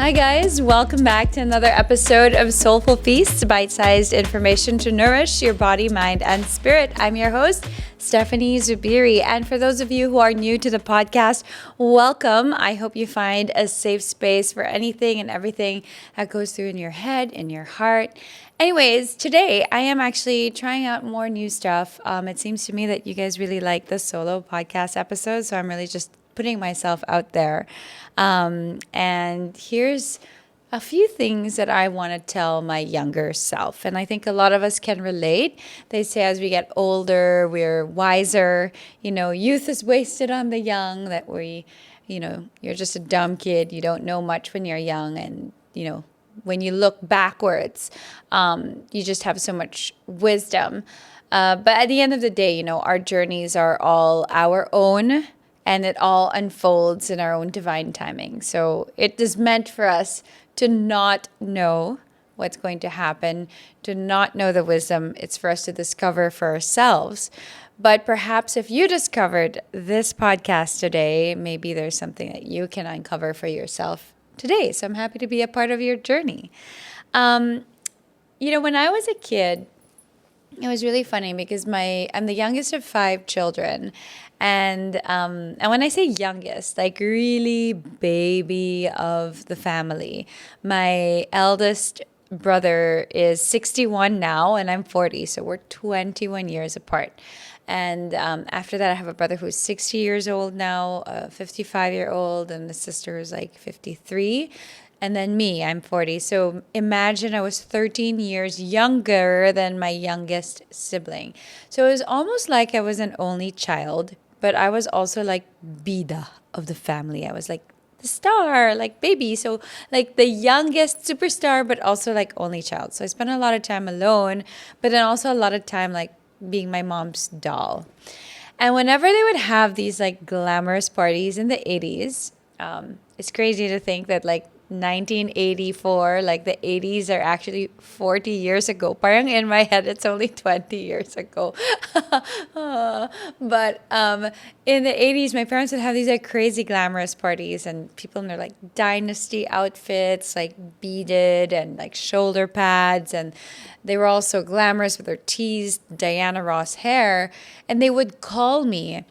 Hi guys, welcome back to another episode of Soulful Feasts, bite-sized information to nourish your body, mind, and spirit. I'm your host, Stephanie Zubiri. And for those of you who are new to the podcast, welcome. I hope you find a safe space for anything and everything that goes through in your head, in your heart. Anyways, today I am actually trying out more new stuff. It seems to me that you guys really like the solo podcast episodes, so I'm really just putting myself out there. And here's a few things that I want to tell my younger self. And I think a lot of us can relate. They say as we get older, we're wiser. Youth is wasted on the young, that you're just a dumb kid. You don't know much when you're young. And, when you look backwards, you just have so much wisdom. But at the end of the day, our journeys are all our own. And it all unfolds in our own divine timing. So it is meant for us to not know what's going to happen, to not know the wisdom. It's for us to discover for ourselves. But perhaps if you discovered this podcast today, maybe there's something that you can uncover for yourself today. So I'm happy to be a part of your journey. When I was a kid, it was really funny because I'm the youngest of 5 children. And when I say youngest, like really baby of the family, my eldest brother is 61 now and I'm 40. So we're 21 years apart. And after that, I have a brother who's 60 years old now, a 55-year-old, and a sister who's like 53. And then me, I'm 40. So imagine I was 13 years younger than my youngest sibling. So it was almost like I was an only child, but I was also like Bida of the family. I was like the star, like baby. So like the youngest superstar, but also like only child. So I spent a lot of time alone, but then also a lot of time like being my mom's doll. And whenever they would have these like glamorous parties in the 80s, it's crazy to think that like 1984, like the 80s are actually 40 years ago. Parang in my head, it's only 20 years ago. But in the 80s, my parents would have these like crazy glamorous parties and people in their like dynasty outfits, like beaded and like shoulder pads. And they were all so glamorous with their teased Diana Ross hair. And they would call me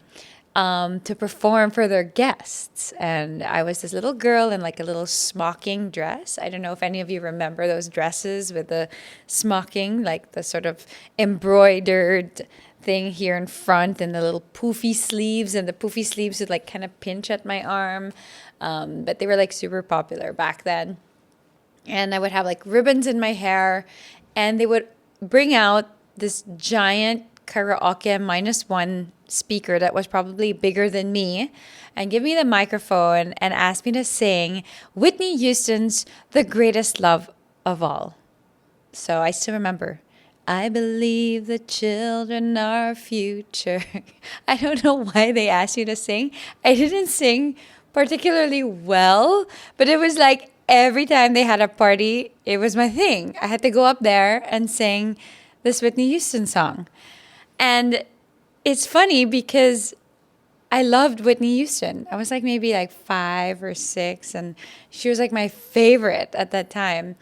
to perform for their guests. And I was this little girl in like a little smocking dress. I don't know if any of you remember those dresses with the smocking, like the sort of embroidered thing here in front and the little poofy sleeves. And the poofy sleeves would like kind of pinch at my arm. But they were like super popular back then. And I would have like ribbons in my hair. And they would bring out this giant karaoke -1 speaker that was probably bigger than me and give me the microphone and ask me to sing Whitney Houston's The Greatest Love of All. So I still remember, I believe the children are our future. I don't know why they asked me to sing. I didn't sing particularly well, but it was like every time they had a party, it was my thing. I had to go up there and sing this Whitney Houston song. And it's funny because I loved Whitney Houston. I was like maybe like 5 or 6, and she was like my favorite at that time.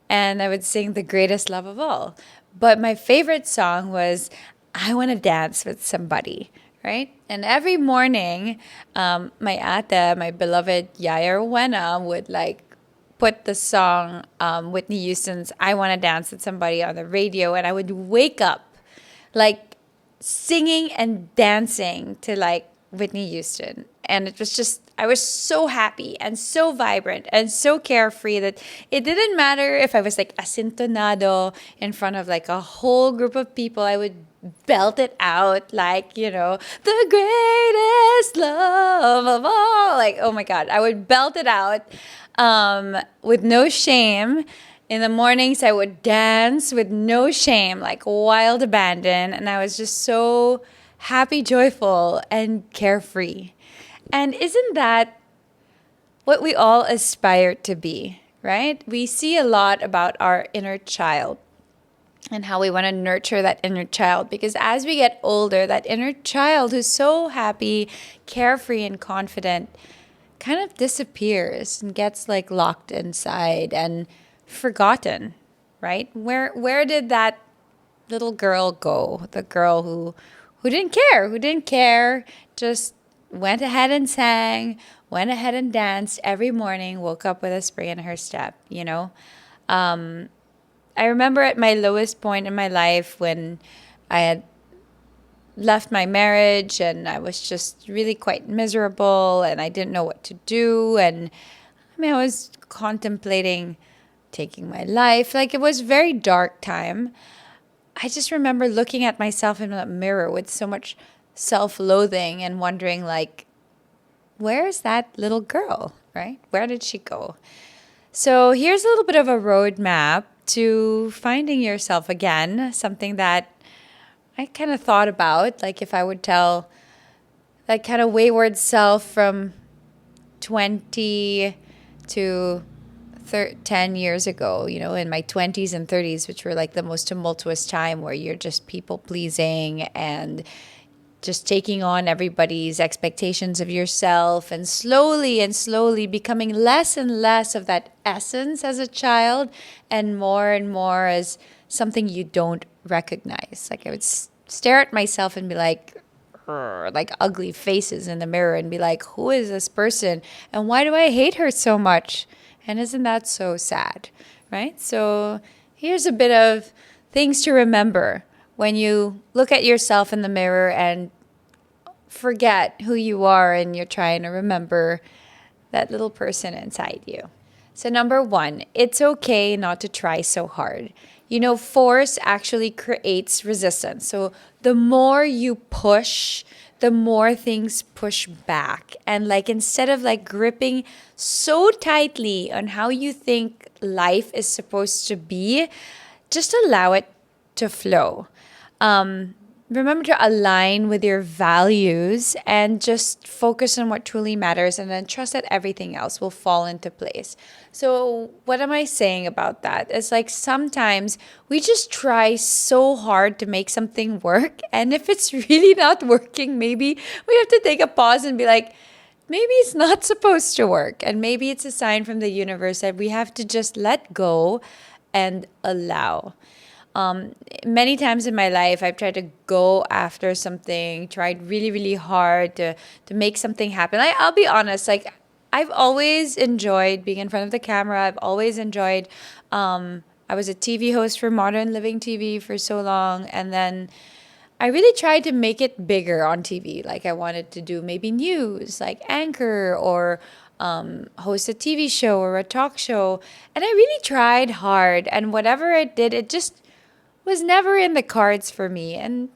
And I would sing The Greatest Love of All. But my favorite song was I Want to Dance with Somebody, right? And every morning, my ate, my beloved Yaya Rowena, would like put the song Whitney Houston's I Want to Dance with Somebody on the radio, and I would wake up like singing and dancing to like Whitney Houston. And it was just, I was so happy and so vibrant and so carefree that it didn't matter if I was like asintonado in front of like a whole group of people. I would belt it out like, the greatest love of all. Like, oh my God, I would belt it out with no shame. In the mornings, I would dance with no shame, like wild abandon. And I was just so happy, joyful, and carefree. And isn't that what we all aspire to be, right? We see a lot about our inner child and how we want to nurture that inner child. Because as we get older, that inner child who's so happy, carefree, and confident kind of disappears and gets like locked inside and forgotten, right? Where did that little girl go? The girl who didn't care, just went ahead and sang, went ahead and danced every morning, woke up with a spring in her step, you know? I remember at my lowest point in my life when I had left my marriage and I was just really quite miserable and I didn't know what to do. And I mean, I was contemplating taking my life. Like it was a very dark time. I just remember looking at myself in a mirror with so much self-loathing and wondering like, where's that little girl, right? Where did she go? So here's a little bit of a roadmap to finding yourself again, something that I kind of thought about, like if I would tell that kind of wayward self from 20 to 10 years ago, you know, in my 20s and 30s, which were like the most tumultuous time where you're just people pleasing and just taking on everybody's expectations of yourself and slowly becoming less and less of that essence as a child and more as something you don't recognize. Like I would stare at myself and be like, "Grr," like ugly faces in the mirror and be like, who is this person? And why do I hate her so much? And isn't that so sad? Right? So here's a bit of things to remember when you look at yourself in the mirror and forget who you are and you're trying to remember that little person inside you. So, number one, it's okay not to try so hard. You know, force actually creates resistance. So, the more you push, the more things push back. And, like, instead of like gripping so tightly on how you think life is supposed to be, just allow it to flow. Remember to align with your values and just focus on what truly matters and then trust that everything else will fall into place. So, what am I saying about that? It's like sometimes we just try so hard to make something work. And if it's really not working, maybe we have to take a pause and be like, maybe it's not supposed to work. And maybe it's a sign from the universe that we have to just let go and allow. Many times in my life, I've tried to go after something, tried really, really hard to make something happen. I'll be honest, like I've always enjoyed being in front of the camera. I've always enjoyed, I was a TV host for Modern Living TV for so long. And then I really tried to make it bigger on TV. Like I wanted to do maybe news, like anchor or host a TV show or a talk show. And I really tried hard. And whatever I did, it just was never in the cards for me. And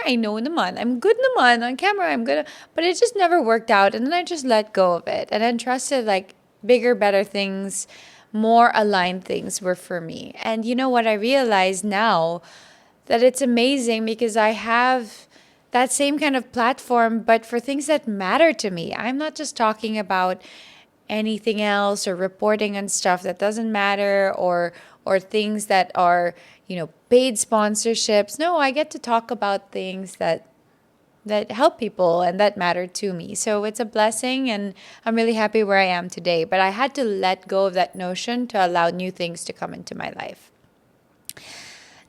I know naman, I'm good naman on camera, I'm good. But it just never worked out. And then I just let go of it and then trusted like bigger, better things, more aligned things were for me. And you know what I realized now? That it's amazing because I have that same kind of platform, but for things that matter to me. I'm not just talking about anything else or reporting on stuff that doesn't matter or things that are, you know, paid sponsorships. No, I get to talk about things that help people and that matter to me. So it's a blessing and I'm really happy where I am today. But I had to let go of that notion to allow new things to come into my life.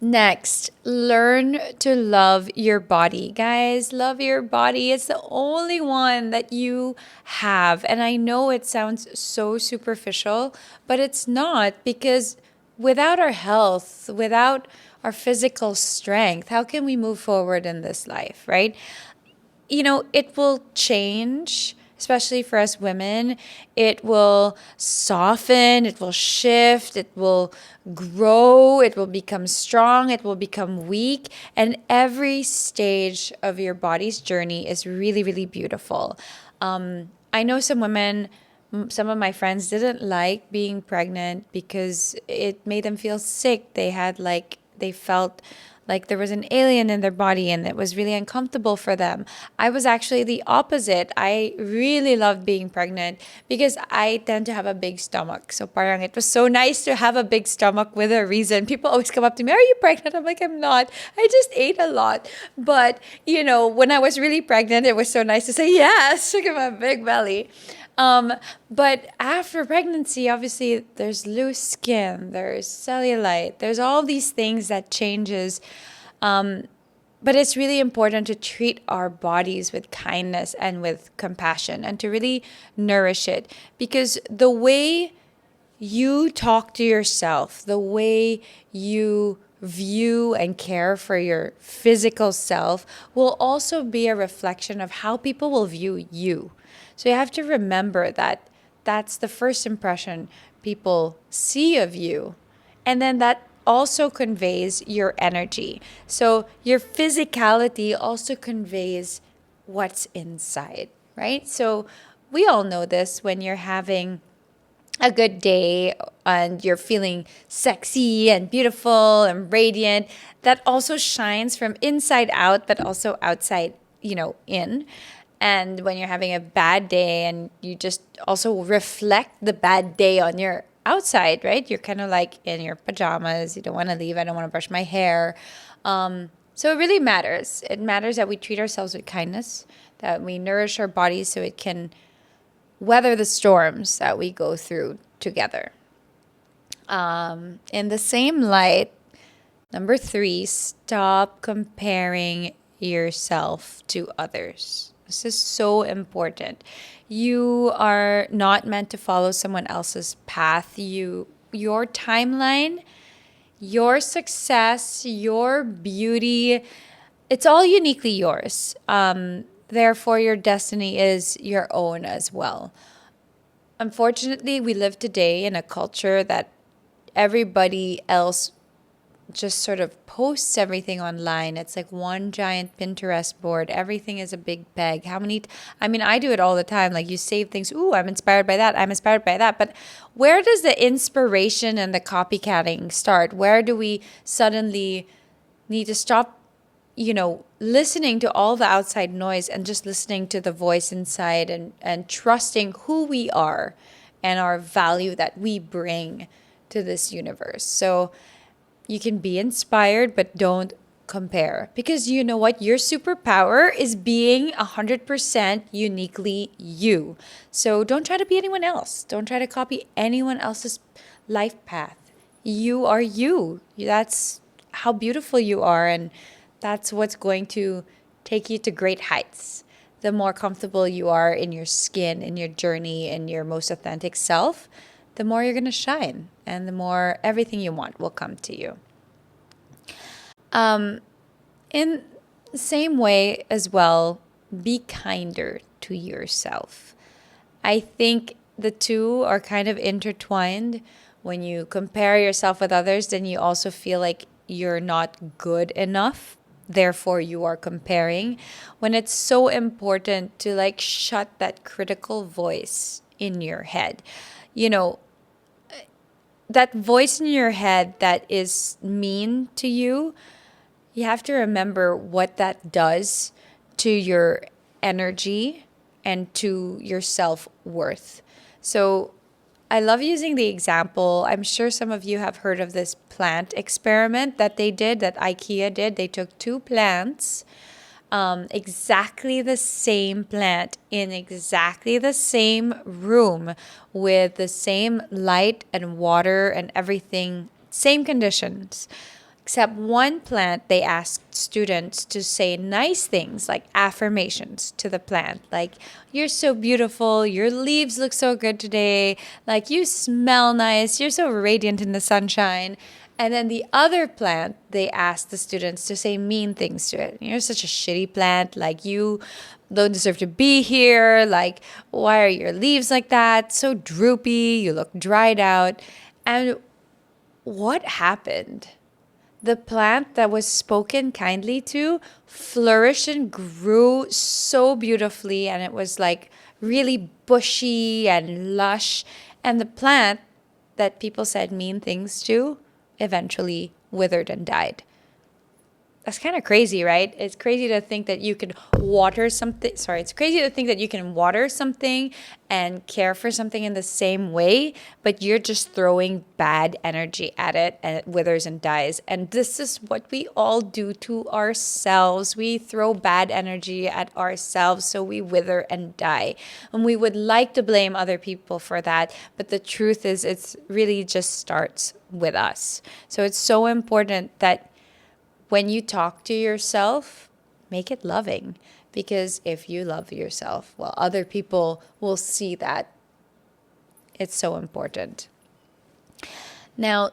Next, learn to love your body. Guys, love your body. It's the only one that you have. And I know it sounds so superficial, but it's not because without our health, without our physical strength, how can we move forward in this life, right? You know, it will change, especially for us women. It will soften, it will shift, it will grow, it will become strong, it will become weak. And every stage of your body's journey is really, really beautiful. I know some women, some of my friends didn't like being pregnant because it made them feel sick. They felt like there was an alien in their body and it was really uncomfortable for them. I was actually the opposite. I really loved being pregnant because I tend to have a big stomach. So parang it was so nice to have a big stomach with a reason. People always come up to me, are you pregnant? I'm like, I'm not. I just ate a lot. But, you know, when I was really pregnant, it was so nice to say, yes, look at my big belly. But after pregnancy, obviously, there's loose skin, there's cellulite, there's all these things that changes. But it's really important to treat our bodies with kindness and with compassion and to really nourish it. Because the way you talk to yourself, the way you view and care for your physical self will also be a reflection of how people will view you. So you have to remember that that's the first impression people see of you. And then that also conveys your energy. So your physicality also conveys what's inside, right? So we all know this when you're having a good day and you're feeling sexy and beautiful and radiant, that also shines from inside out, but also outside, in. And when you're having a bad day and you just also reflect the bad day on your outside, right? You're kind of like in your pajamas. You don't want to leave. I don't want to brush my hair. So it really matters. It matters that we treat ourselves with kindness, that we nourish our bodies so it can weather the storms that we go through together. In the same light, number 3, stop comparing yourself to others. This is so important. You are not meant to follow someone else's path. Your timeline, your success, your beauty, it's all uniquely yours. Therefore, your destiny is your own as well. Unfortunately, we live today in a culture that everybody else just sort of posts everything online. It's like one giant Pinterest board. Everything is a big peg. I do it all the time. Like you save things. Ooh, I'm inspired by that. I'm inspired by that. But where does the inspiration and the copycatting start? Where do we suddenly need to stop listening to all the outside noise and just listening to the voice inside and trusting who we are and our value that we bring to this universe. So you can be inspired, but don't compare. Because you know what? Your superpower is being 100% uniquely you. So don't try to be anyone else. Don't try to copy anyone else's life path. You are you. That's how beautiful you are. And that's what's going to take you to great heights. The more comfortable you are in your skin, in your journey, in your most authentic self, the more you're going to shine and the more everything you want will come to you. In the same way as well, be kinder to yourself. I think the two are kind of intertwined. When you compare yourself with others, then you also feel like you're not good enough. Therefore, you are comparing. When it's so important to shut that critical voice in your head. That voice in your head that is mean to you, you have to remember what that does to your energy and to your self-worth. So I love using the example. I'm sure some of you have heard of this plant experiment that IKEA did. They took 2 plants, exactly the same plant in exactly the same room with the same light and water and everything, same conditions. Except one plant, they asked students to say nice things like affirmations to the plant. Like, you're so beautiful, your leaves look so good today, like you smell nice, you're so radiant in the sunshine. And then the other plant, they asked the students to say mean things to it. You're such a shitty plant, like you don't deserve to be here, like why are your leaves like that? So droopy, you look dried out. And what happened? The plant that was spoken kindly to flourished and grew so beautifully, and it was like really bushy and lush. And the plant that people said mean things to eventually withered and died. That's kind of crazy, right? It's crazy to think that you can water something. Sorry, it's crazy to think that you can water something and care for something in the same way, but you're just throwing bad energy at it and it withers and dies. And this is what we all do to ourselves. We throw bad energy at ourselves, so we wither and die. And we would like to blame other people for that, but the truth is, it's really just starts with us. So it's so important that when you talk to yourself, make it loving. Because if you love yourself, well, other people will see that. It's so important. Now,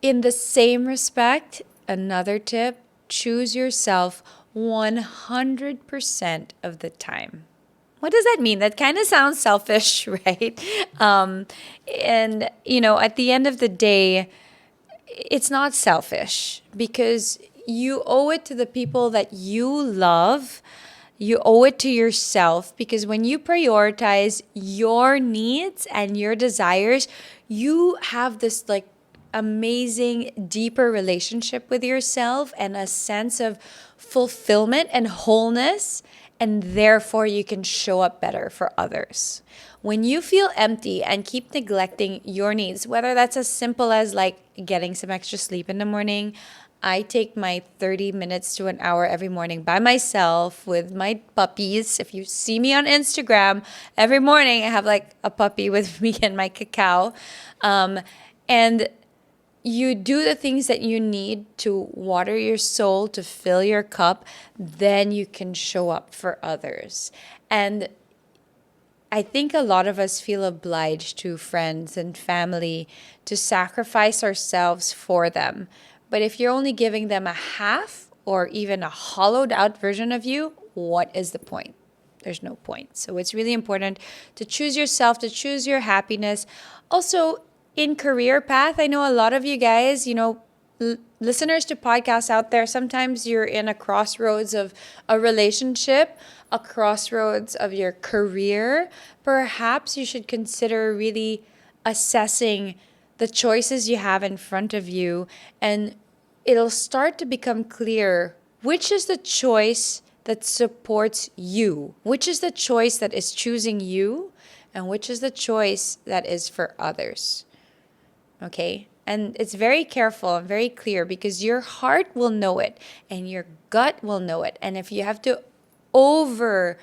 in the same respect, another tip, choose yourself 100% of the time. What does that mean? That kind of sounds selfish, right? And, at the end of the day, it's not selfish because you owe it to the people that you love. You owe it to yourself because when you prioritize your needs and your desires, you have this like amazing, deeper relationship with yourself and a sense of fulfillment and wholeness. And therefore, you can show up better for others. When you feel empty and keep neglecting your needs, whether that's as simple as like getting some extra sleep in the morning, I take my 30 minutes to an hour every morning by myself with my puppies. If you see me on Instagram, every morning I have like a puppy with me and my cacao. And you do the things that you need to water your soul, to fill your cup, then you can show up for others. And I think a lot of us feel obliged to friends and family to sacrifice ourselves for them. But if you're only giving them a half or even a hollowed out version of you, what is the point? There's no point. So it's really important to choose yourself, to choose your happiness. Also, in career path, I know a lot of you guys, listeners to podcasts out there, sometimes you're in a crossroads of a relationship, a crossroads of your career. Perhaps you should consider really assessing the choices you have in front of you, and it'll start to become clear which is the choice that supports you, which is the choice that is choosing you, and which is the choice that is for others. Okay? And it's very careful and very clear because your heart will know it and your gut will know it. And if you have to over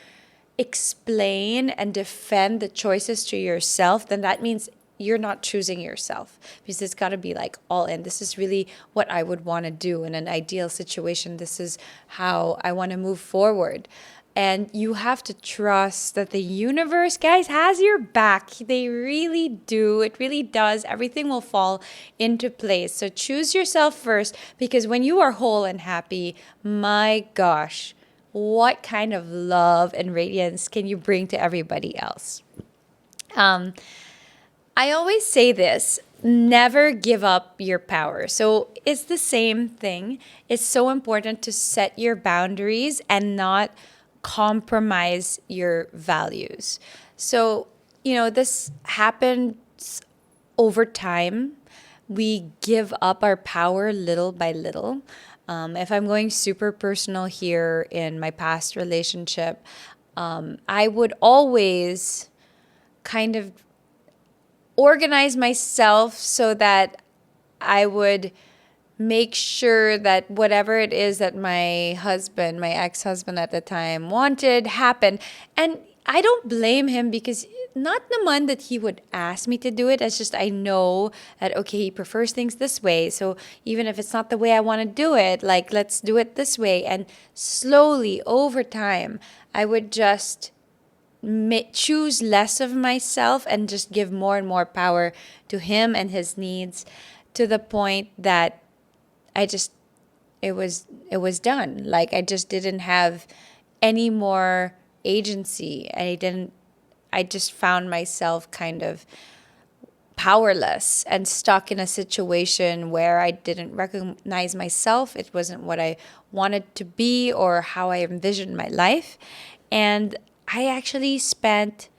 explain and defend the choices to yourself, then that means you're not choosing yourself, because it's got to be like all in. This is really what I would want to do in an ideal situation. This is how I want to move forward. And you have to trust that the universe, guys, has your back. They really do. It really does. Everything will fall into place. So choose yourself first, because when you are whole and happy, my gosh, what kind of love and radiance can you bring to everybody else? I always say this, never give up your power. So it's the same thing. It's so important to set your boundaries and not compromise your values. So, this happens over time. We give up our power little by little. If I'm going super personal here in my past relationship, I would always kind of organize myself so that I would make sure that whatever it is that my husband, my ex-husband at the time wanted happened. And I don't blame him, because not naman that he would ask me to do it. It's just I know that, okay, he prefers things this way. So even if it's not the way I want to do it, like, let's do it this way. And slowly over time, I would just choose less of myself and just give more and more power to him and his needs, to the point that it was done. Like, I just didn't have any more agency. I just found myself kind of powerless and stuck in a situation where I didn't recognize myself. It wasn't what I wanted to be or how I envisioned my life. And I actually spent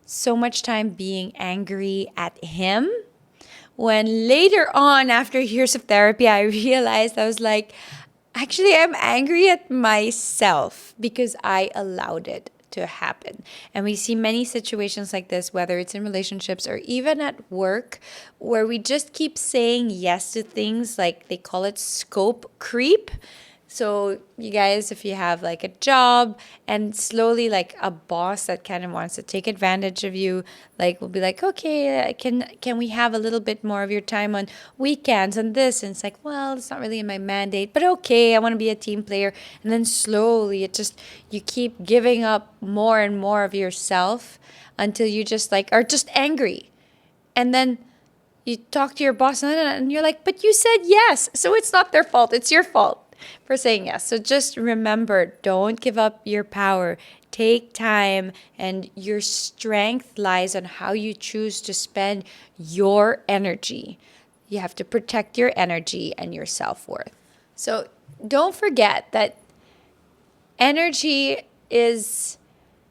so much time being angry at him, when later on, after years of therapy, I realized, I was like, Actually, I'm angry at myself because I allowed it to happen. And we see many situations like this, whether it's in relationships or even at work, where we just keep saying yes to things, like they call it scope creep. So, you guys, if you have like a job and slowly like a boss that kind of wants to take advantage of you, like will be like, okay, can we have a little bit more of your time on weekends and this? And it's like, well, it's not really in my mandate, but okay, I want to be a team player. And then slowly you keep giving up more and more of yourself until you just like are just angry. And then you talk to your boss and you're like, but you said yes. So it's not their fault. It's your fault for saying yes. So just remember, don't give up your power. Take time, and your strength lies on how you choose to spend your energy. You have to protect your energy and your self-worth. So don't forget that energy is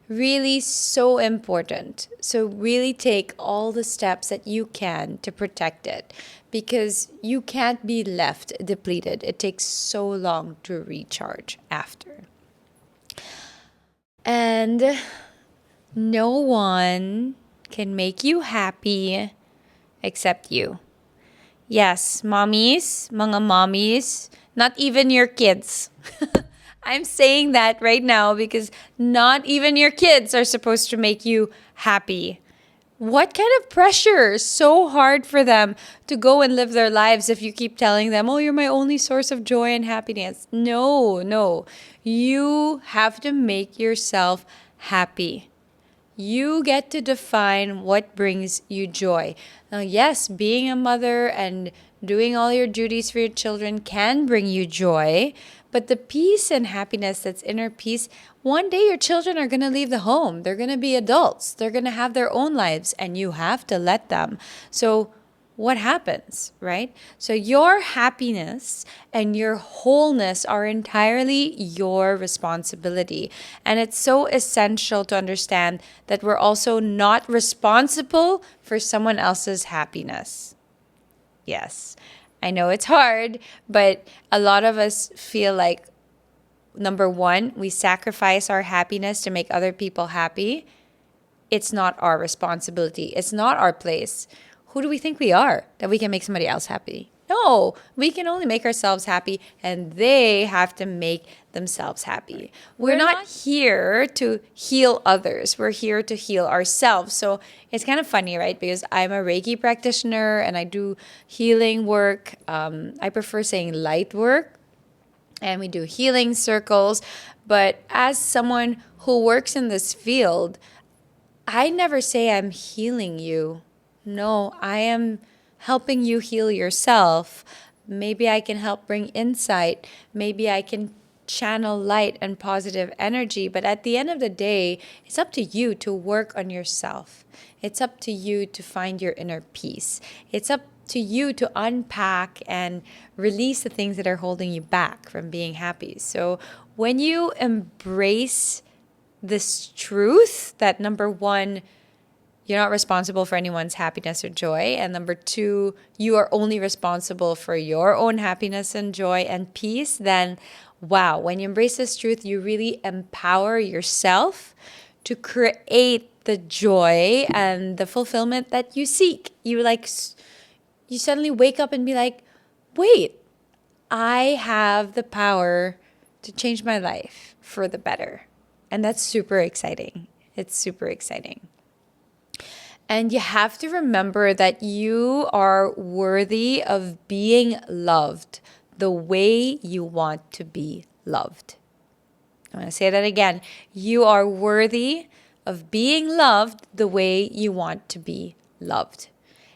really so important. So really take all the steps that you can to protect it, because you can't be left depleted. It takes so long to recharge after. And no one can make you happy except you. Yes, mga mommies, not even your kids. I'm saying that right now because not even your kids are supposed to make you happy. What kind of pressure? So hard for them to go and live their lives if you keep telling them, oh, you're my only source of joy and happiness. No, no. You have to make yourself happy. You get to define what brings you joy. Now, yes, being a mother and doing all your duties for your children can bring you joy, but the peace and happiness that's inner peace, one day your children are going to leave the home. They're going to be adults. They're going to have their own lives, and you have to let them. So what happens, right? So your happiness and your wholeness are entirely your responsibility. And it's so essential to understand that we're also not responsible for someone else's happiness. Yes, I know it's hard, but a lot of us feel like, number one, we sacrifice our happiness to make other people happy. It's not our responsibility. It's not our place. Who do we think we are that we can make somebody else happy? No, we can only make ourselves happy, and they have to make themselves happy. We're not here to heal others. We're here to heal ourselves. So it's kind of funny, right? Because I'm a Reiki practitioner and I do healing work. I prefer saying light work, and we do healing circles. But as someone who works in this field, I never say I'm healing you. No, I am helping you heal yourself. Maybe I can help bring insight. Maybe I can channel light and positive energy. But at the end of the day, it's up to you to work on yourself. It's up to you to find your inner peace. It's up to you to unpack and release the things that are holding you back from being happy. So when you embrace this truth that, number one, you're not responsible for anyone's happiness or joy, and number two, you are only responsible for your own happiness and joy and peace, then wow, when you embrace this truth, you really empower yourself to create the joy and the fulfillment that you seek. You suddenly wake up and be like, wait, I have the power to change my life for the better. And that's super exciting. It's super exciting. And you have to remember that you are worthy of being loved the way you want to be loved. I'm going to say that again. You are worthy of being loved the way you want to be loved.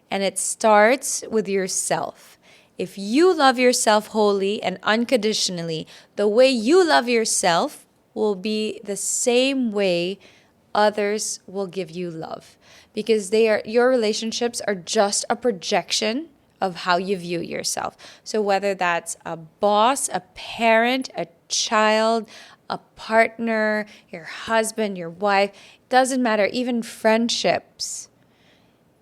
And it starts with yourself. If you love yourself wholly and unconditionally, the way you love yourself will be the same way others will give you love, because your relationships are just a projection of how you view yourself. So whether that's a boss, a parent, a child, a partner, your husband, your wife, doesn't matter, even friendships.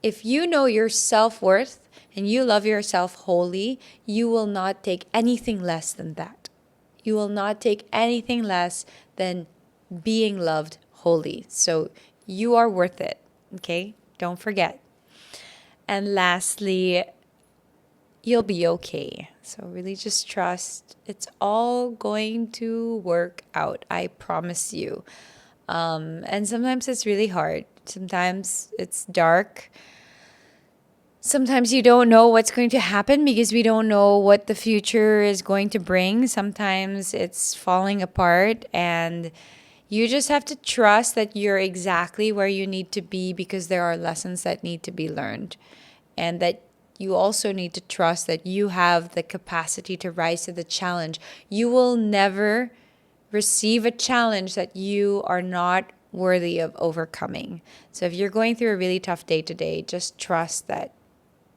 If you know your self-worth and you love yourself wholly, you will not take anything less than that. You will not take anything less than being loved wholly. So you are worth it. Okay? Don't forget. And lastly, you'll be okay. So really just trust it's all going to work out. I promise you. And sometimes it's really hard. Sometimes it's dark. Sometimes you don't know what's going to happen because we don't know what the future is going to bring. Sometimes it's falling apart, and you just have to trust that you're exactly where you need to be because there are lessons that need to be learned. And that you also need to trust that you have the capacity to rise to the challenge. You will never receive a challenge that you are not worthy of overcoming. So if you're going through a really tough day today, just trust that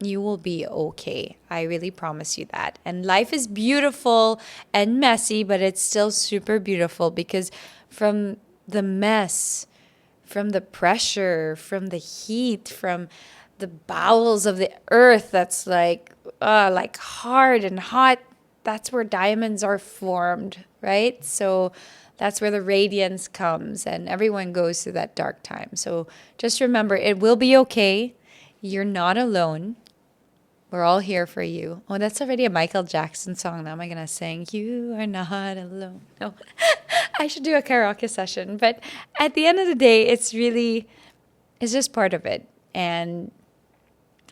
you will be okay. I really promise you that. And life is beautiful and messy, but it's still super beautiful because from the mess, from the pressure, from the heat, from the bowels of the earth that's like hard and hot, that's where diamonds are formed, right? So that's where the radiance comes, and everyone goes through that dark time. So just remember, it will be okay. You're not alone. We're all here for you. Oh, that's already a Michael Jackson song. Now am I going to sing, "You are not alone"? No, I should do a karaoke session. But at the end of the day, it's just part of it. And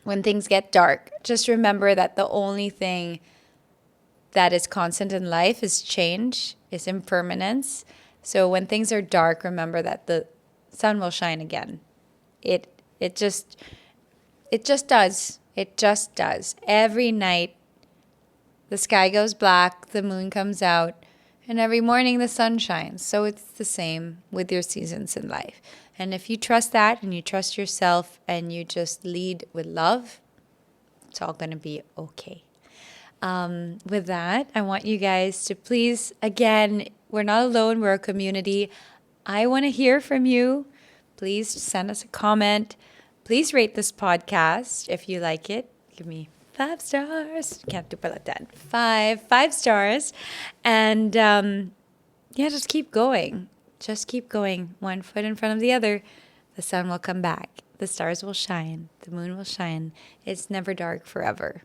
when things get dark, just remember that the only thing that is constant in life is change, is impermanence. So when things are dark, remember that the sun will shine again. It just does. It just does. Every night, the sky goes black, the moon comes out, and every morning the sun shines. So it's the same with your seasons in life. And if you trust that and you trust yourself and you just lead with love, it's all going to be okay. With that, I want you guys to please, again, we're not alone, we're a community. I want to hear from you. Please send us a comment. Please rate this podcast if you like it. Give me 5 stars. Can't do pala 10. 5 stars. And just keep going. Just keep going. One foot in front of the other. The sun will come back. The stars will shine. The moon will shine. It's never dark forever.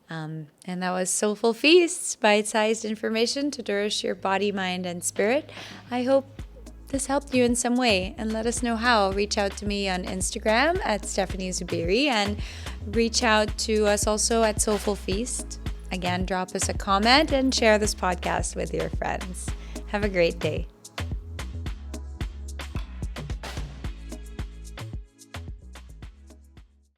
And that was Soulful Feasts, bite-sized information to nourish your body, mind, and spirit. I hope this helped you in some way, and let us know how. Reach out to me on Instagram at Stephanie Zubiri, and reach out to us also at Soulful Feast. Again, drop us a comment and share this podcast with your friends. Have a great day.